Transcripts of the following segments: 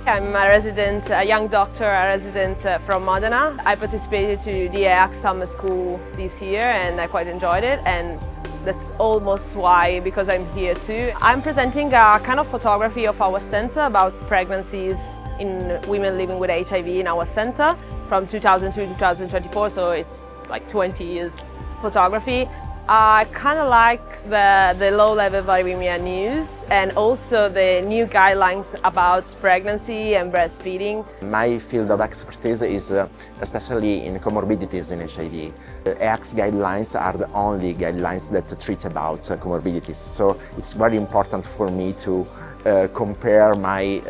I'm a resident, a young doctor, a resident from Modena. I participated to the EAC summer school this year and I quite enjoyed it, and that's almost why, because I'm here too. I'm presenting a kind of photography of our center about pregnancies in women living with HIV in our center from 2002 to 2024, so it's like 20 years photography. I kind of like the low-level viremia news and also the new guidelines about pregnancy and breastfeeding. My field of expertise is especially in comorbidities in HIV. The EACS guidelines are the only guidelines that treat about comorbidities, so it's very important for me to compare my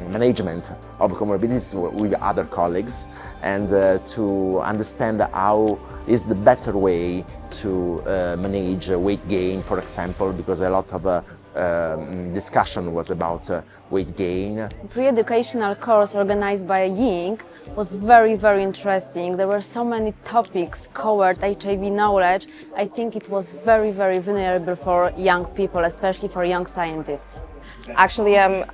management of comorbidities with other colleagues and to understand how is the better way to manage weight gain, for example, because a lot of discussion was about weight gain. Pre-educational course organized by Ying was very interesting. There were so many topics covered, HIV knowledge. I think it was very vulnerable for young people, especially for young scientists. Actually, I'm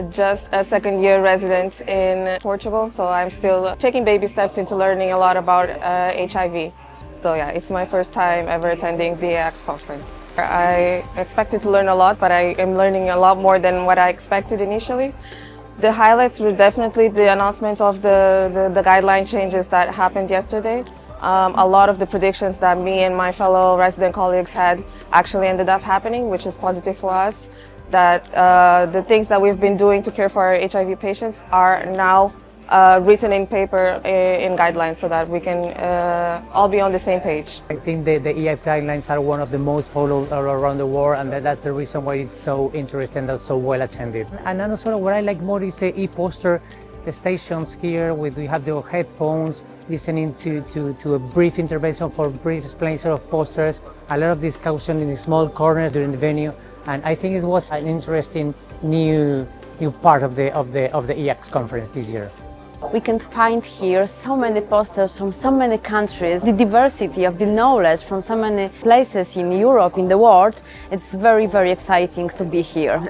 just a second-year resident in Portugal, so I'm still taking baby steps into learning a lot about HIV. So yeah, it's my first time ever attending the EACS conference. I expected to learn a lot, but I am learning a lot more than what I expected initially. The highlights were definitely the announcement of the guideline changes that happened yesterday. A lot of the predictions that me and my fellow resident colleagues had actually ended up happening, which is positive for us. That the things that we've been doing to care for our HIV patients are now written in paper in guidelines so that we can all be on the same page. I think the EACS guidelines are one of the most followed all around the world, and that's the reason why it's so interesting and so well attended. And also what I like more is the e-poster stations here. We have the headphones, listening to a brief intervention for brief explanation of posters, a lot of discussion in the small corners during the venue, and I think it was an interesting new part of the EACS conference this year. We can find here so many posters from so many countries, the diversity of the knowledge from so many places in Europe, in the world. It's very exciting to be here.